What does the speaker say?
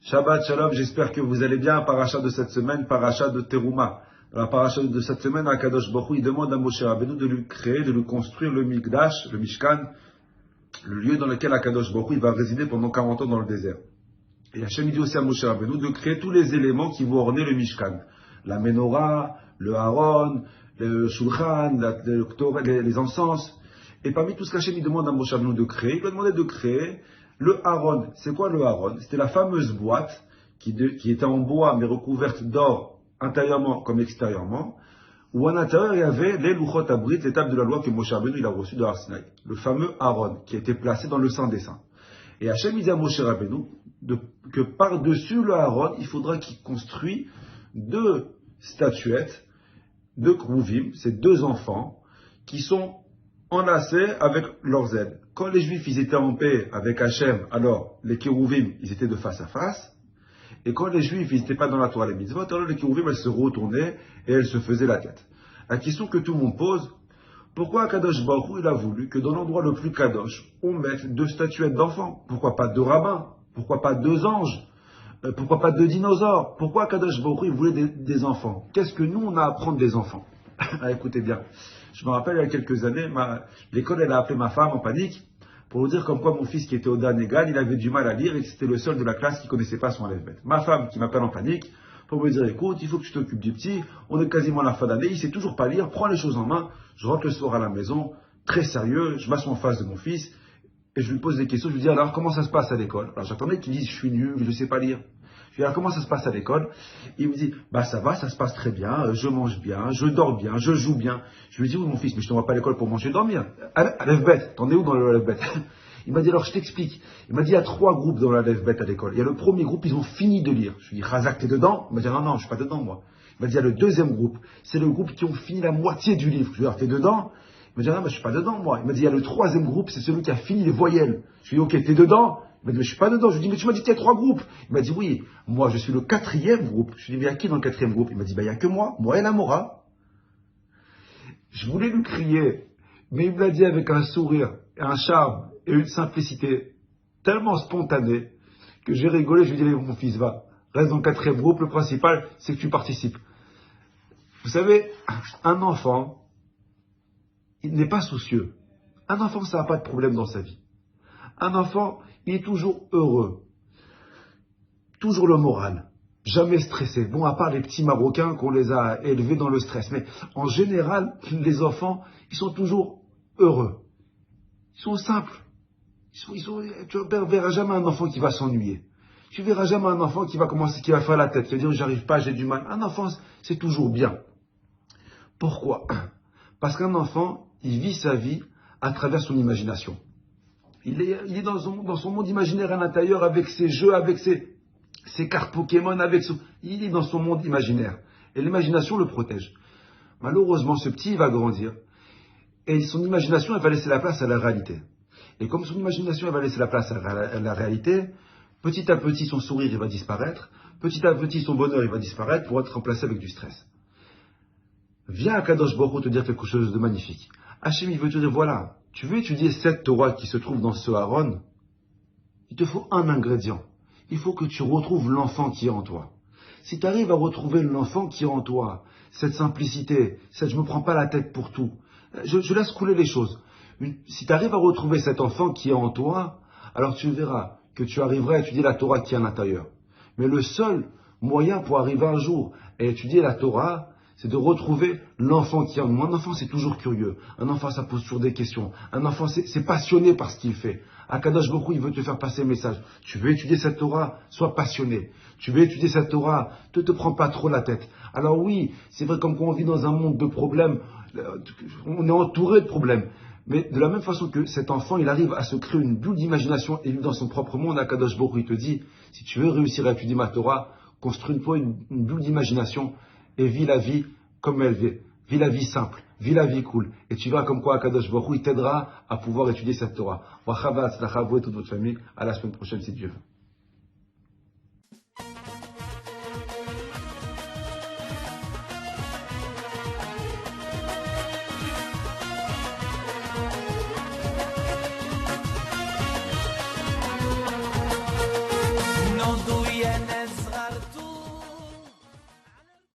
Shabbat Shalom, j'espère que vous allez bien. Paracha de cette semaine, paracha de Teruma. Dans la paracha de cette semaine, Akadosh Baruch Hu, il demande à Moshe Rabbeinu de lui créer, de lui construire le Mikdash, le Mishkan, le lieu dans lequel Akadosh Baruch Hu, il va résider pendant 40 ans dans le désert. Et Hachem dit aussi à Moshe Rabbeinu de créer tous les éléments qui vont orner le Mishkan. La Menorah, le Haron, le Shulchan, les encens. Et parmi tout ce qu'Hachem demande à Moshe Rabbeinu de créer, il va demander de créer le Haron. C'est quoi le Haron? C'était la fameuse boîte qui était en bois mais recouverte d'or intérieurement comme extérieurement, où à l'intérieur il y avait les Luchot Abrit, les tables de la loi que Moshe Rabbeinu il a reçues de Har Sinaï. Le fameux Haron qui a été placé dans le Saint des Saints. Et Hachem dit à Moshe Rabbeinu que par-dessus le Haron, il faudra qu'il construise 2 statuettes, 2 Krouvim, ces 2 enfants, qui sont enlacés avec leurs ailes. Quand les Juifs ils étaient en paix avec Hachem, alors les Kérouvim, ils étaient de face à face. Et quand les Juifs ils n'étaient pas dans la Torah, les mitzvot, alors les Kérouvim, elles se retournaient et elles se faisaient la tête. La question que tout le monde pose, pourquoi Kadosh Baruch Hu, il a voulu que dans l'endroit le plus Kadosh, on mette 2 statuettes d'enfants? Pourquoi pas 2 rabbins? Pourquoi pas 2 anges? Pourquoi pas 2 dinosaures? Pourquoi Kadosh Baruch Hu, il voulait des enfants? Qu'est-ce que nous, on a à apprendre des enfants? Écoutez bien. Je me rappelle, il y a quelques années, l'école, elle a appelé ma femme en panique pour lui dire comme quoi mon fils qui était au Dan égal, il avait du mal à lire et que c'était le seul de la classe qui ne connaissait pas son alphabet. Ma femme qui m'appelle en panique pour me dire, écoute, il faut que tu t'occupes du petit, on est quasiment à la fin d'année, il sait toujours pas lire, prends les choses en main. Je rentre le soir à la maison, très sérieux, je m'assois en face de mon fils et je lui pose des questions, je lui dis, alors comment ça se passe à l'école? Alors j'attendais qu'il dise, je suis nul, je ne sais pas lire. Je lui dis, alors comment ça se passe à l'école? Il me dit, bah ça va, ça se passe très bien, je mange bien, je dors bien, je joue bien. Je lui dis, oui mon fils, mais je ne t'envoie pas à l'école pour manger et dormir. Aleph-Bet, t'en es où dans le Aleph-Bet? Il m'a dit, alors je t'explique. Il m'a dit, il y a 3 groupes dans l'Aleph-Bet à l'école. Il y a le premier groupe, ils ont fini de lire. Je lui dis, Razak, t'es dedans? Il m'a dit, non, je suis pas dedans moi. Il m'a dit, il y a le deuxième groupe, c'est le groupe qui ont fini la moitié du livre. Je lui ai dit, alors t'es dedans? Il m'a dit, non, mais je suis pas dedans moi. Il m'a dit, il y a le 3e groupe, c'est celui qui a fini les voyelles. Je lui ai dit, ok, t'es dedans? Il m'a dit, mais je suis pas dedans. Je lui ai dit, mais tu m'as dit qu'il y a 3 groupes. Il m'a dit, oui, moi je suis le 4e groupe. Je lui ai dit, mais il y a qui dans le 4e groupe? Il m'a dit, bah il y a que moi et la Mora. Je voulais lui crier, mais il me l'a dit avec un sourire, un charme et une simplicité tellement spontanée que j'ai rigolé. Je lui ai dit, mon fils, va, reste dans le 4e groupe. Le principal, c'est que tu participes. Vous savez, un enfant, il n'est pas soucieux. Un enfant, ça n'a pas de problème dans sa vie. Un enfant, il est toujours heureux. Toujours le moral. Jamais stressé. Bon, à part les petits Marocains qu'on les a élevés dans le stress. Mais en général, les enfants, ils sont toujours heureux. Ils sont simples. Tu ne verras jamais un enfant qui va s'ennuyer. Tu ne verras jamais un enfant qui va faire la tête, qui va dire j'arrive pas, j'ai du mal. Un enfant, c'est toujours bien. Pourquoi? Parce qu'un enfant, il vit sa vie à travers son imagination. Il est dans son monde imaginaire à l'intérieur avec ses jeux, avec ses cartes Pokémon, il est dans son monde imaginaire. Et l'imagination le protège. Malheureusement, ce petit, il va grandir. Et son imagination, elle va laisser la place à la réalité. Et comme son imagination, elle va laisser la place à la réalité, petit à petit, son sourire, il va disparaître. Petit à petit, son bonheur, il va disparaître pour être remplacé avec du stress. Viens à Kadosh Baruch Hu te dire quelque chose de magnifique. Hachem, il veut te dire, voilà, tu veux étudier cette Torah qui se trouve dans ce Haron? Il te faut un ingrédient. Il faut que tu retrouves l'enfant qui est en toi. Si tu arrives à retrouver l'enfant qui est en toi, cette simplicité, cette je ne me prends pas la tête pour tout, je laisse couler les choses. Si tu arrives à retrouver cet enfant qui est en toi, alors tu verras que tu arriveras à étudier la Torah qui est à l'intérieur. Mais le seul moyen pour arriver un jour à étudier la Torah, c'est de retrouver l'enfant qui est en nous. Un enfant, c'est toujours curieux. Un enfant, ça pose toujours des questions. Un enfant, c'est passionné par ce qu'il fait. Akadosh Baruch Hu, il veut te faire passer le message. Tu veux étudier cette Torah, sois passionné. Tu veux étudier cette Torah, ne te prends pas trop la tête. Alors oui, c'est vrai, comme quand on vit dans un monde de problèmes, on est entouré de problèmes. Mais de la même façon que cet enfant, il arrive à se créer une bulle d'imagination et vivre dans son propre monde, Akadosh Baruch Hu, il te dit, si tu veux réussir à étudier ma Torah, construis-toi une bulle d'imagination et vis la vie comme elle vit. Vis la vie simple, vis la vie cool. Et tu verras comme quoi Akadosh Baruch Hu, il t'aidera à pouvoir étudier cette Torah. Wa chava atzlacha, vous et toute votre famille. À la semaine prochaine, si Dieu veut.